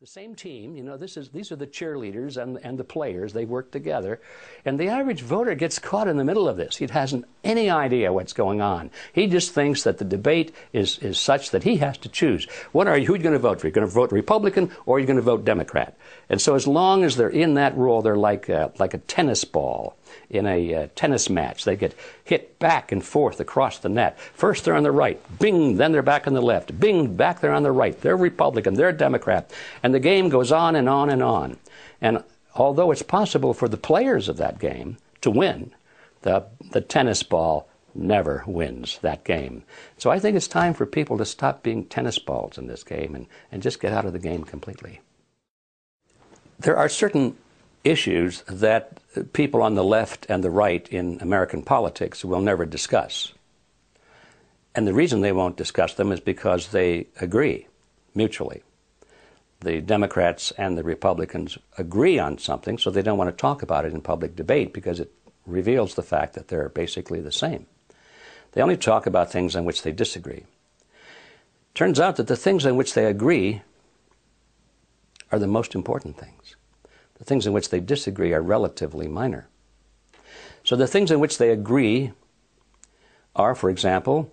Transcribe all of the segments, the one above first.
The same team, you know, these are the cheerleaders and the players. They work together. And the average voter gets caught in the middle of this. He hasn't any idea what's going on. He just thinks that the debate is such that he has to choose. Who are you going to vote for? You're going to vote Republican or you're going to vote Democrat. And so as long as they're in that role, they're like a tennis ball in a tennis match. They get hit back and forth across the net. First they're on the right, bing, then they're back on the left, bing, back they're on the right. They're Republican, they're Democrat. And the game goes on and on and on. And although it's possible for the players of that game to win, the tennis ball never wins that game. So I think it's time for people to stop being tennis balls in this game and just get out of the game completely. There are certain issues that people on the left and the right in American politics will never discuss. And the reason they won't discuss them is because they agree mutually. The Democrats and the Republicans agree on something, so they don't want to talk about it in public debate because it reveals the fact that they're basically the same. They only talk about things on which they disagree. Turns out that the things on which they agree are the most important things. The things in which they disagree are relatively minor. So the things in which they agree are, for example,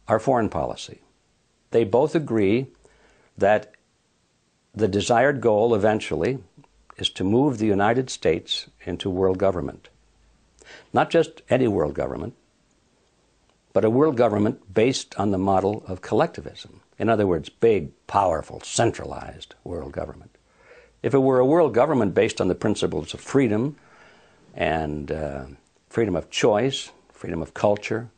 our foreign policy. They both agree that the desired goal eventually is to move the United States into world government. Not just any world government, but a world government based on the model of collectivism. In other words, big, powerful, centralized world government. If it were a world government based on the principles of freedom and freedom of choice, freedom of culture,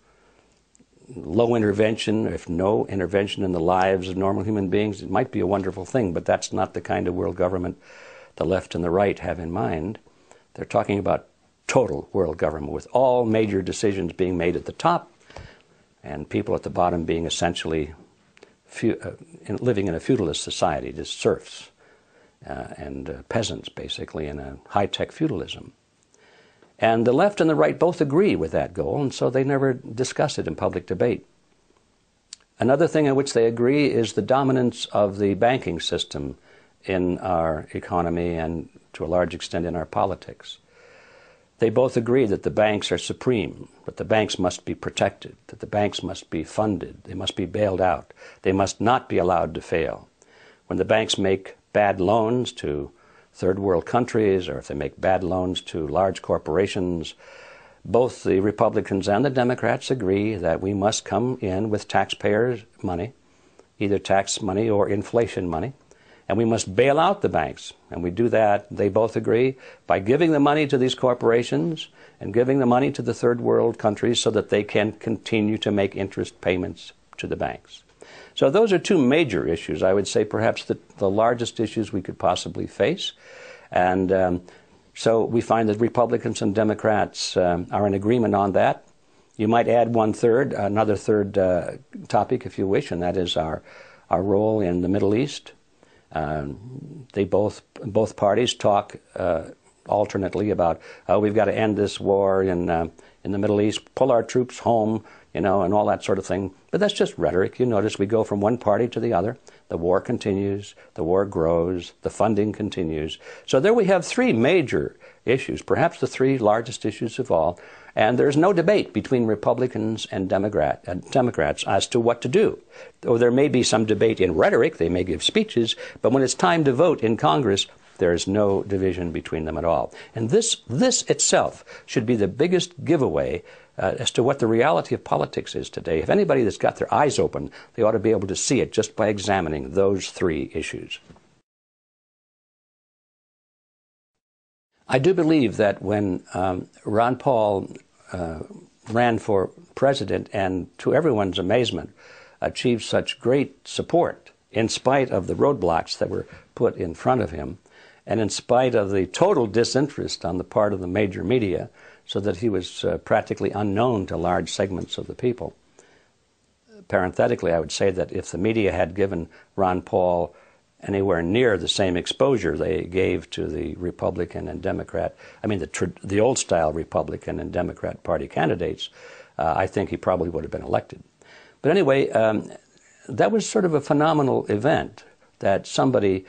low intervention, if no intervention in the lives of normal human beings, it might be a wonderful thing, but that's not the kind of world government the left and the right have in mind. They're talking about total world government with all major decisions being made at the top and people at the bottom being essentially living in a feudalist society, just serfs. And peasants, basically, in a high-tech feudalism. And the left and the right both agree with that goal, and so they never discuss it in public debate. Another thing in which they agree is the dominance of the banking system in our economy and, to a large extent, in our politics. They both agree that the banks are supreme, that the banks must be protected, that the banks must be funded, they must be bailed out, they must not be allowed to fail. When the banks make bad loans to third world countries, or if they make bad loans to large corporations, both the Republicans and the Democrats agree that we must come in with taxpayers' money, either tax money or inflation money, and we must bail out the banks. And we do that, they both agree, by giving the money to these corporations and giving the money to the third world countries so that they can continue to make interest payments to the banks. So those are two major issues, I would say perhaps the largest issues we could possibly face. And so we find that Republicans and Democrats are in agreement on that. You might add another third topic if you wish, and that is our role in the Middle East. Both parties talk alternately about, oh, we've got to end this war in the Middle East, pull our troops home, you know, and all that sort of thing. But that's just rhetoric. You notice we go from one party to the other. The war continues, the war grows, the funding continues. So there we have three major issues, perhaps the three largest issues of all, and there's no debate between Republicans and Democrats as to what to do. Though there may be some debate in rhetoric, they may give speeches, but when it's time to vote in Congress, there is no division between them at all. And this itself should be the biggest giveaway as to what the reality of politics is today. If anybody that's got their eyes open, they ought to be able to see it just by examining those three issues. I do believe that when Ron Paul ran for president and, to everyone's amazement, achieved such great support in spite of the roadblocks that were put in front of him, and in spite of the total disinterest on the part of the major media, so that he was practically unknown to large segments of the people. Parenthetically, I would say that if the media had given Ron Paul anywhere near the same exposure they gave to the Republican and Democrat, I mean the old-style Republican and Democrat Party candidates, I think he probably would have been elected. But anyway, that was sort of a phenomenal event, that somebody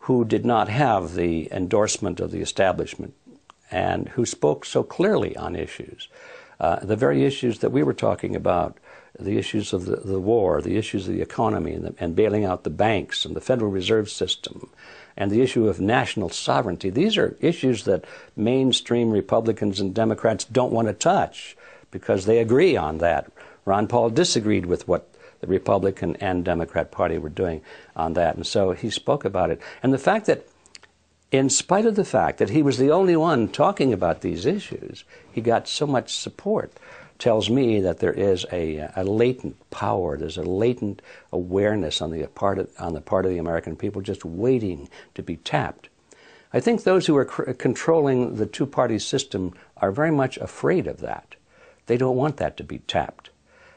who did not have the endorsement of the establishment and who spoke so clearly on issues, the very issues that we were talking about, the issues of the war, the issues of the economy and bailing out the banks and the Federal Reserve System, and the issue of national sovereignty. These are issues that mainstream Republicans and Democrats don't want to touch because they agree on that. Ron Paul disagreed with what the Republican and Democrat Party were doing on that, and so he spoke about it. And the fact that, in spite of the fact that he was the only one talking about these issues, he got so much support, tells me that there is a latent power, there's a latent awareness on the part of the American people just waiting to be tapped. I think those who are controlling the two-party system are very much afraid of that. They don't want that to be tapped.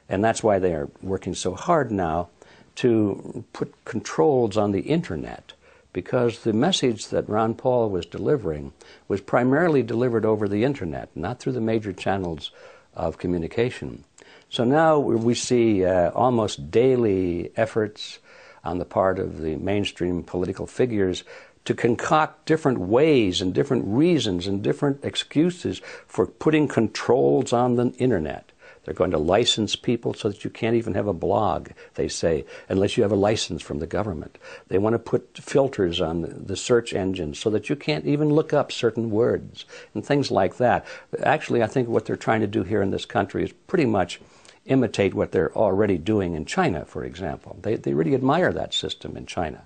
And that's why they are working so hard now to put controls on the Internet, because the message that Ron Paul was delivering was primarily delivered over the Internet, not through the major channels of communication. So now we see almost daily efforts on the part of the mainstream political figures to concoct different ways and different reasons and different excuses for putting controls on the Internet. They're going to license people so that you can't even have a blog, they say, unless you have a license from the government. They want to put filters on the search engines so that you can't even look up certain words and things like that. Actually, I think what they're trying to do here in this country is pretty much imitate what they're already doing in China, for example. They really admire that system in China.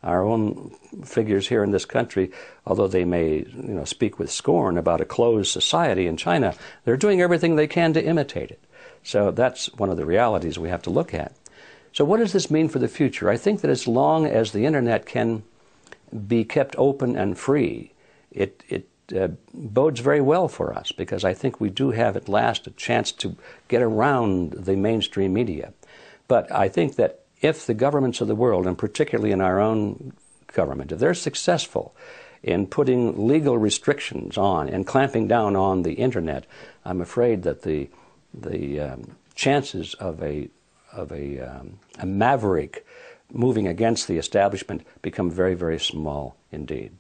Our own figures here in this country, although they may speak with scorn about a closed society in China, they're doing everything they can to imitate it. So that's one of the realities we have to look at. So what does this mean for the future? I think that as long as the Internet can be kept open and free, it bodes very well for us, because I think we do have at last a chance to get around the mainstream media. But I think that if the governments of the world, and particularly in our own government, if they're successful in putting legal restrictions on and clamping down on the Internet, I'm afraid that the chances of a maverick moving against the establishment become very, very small indeed.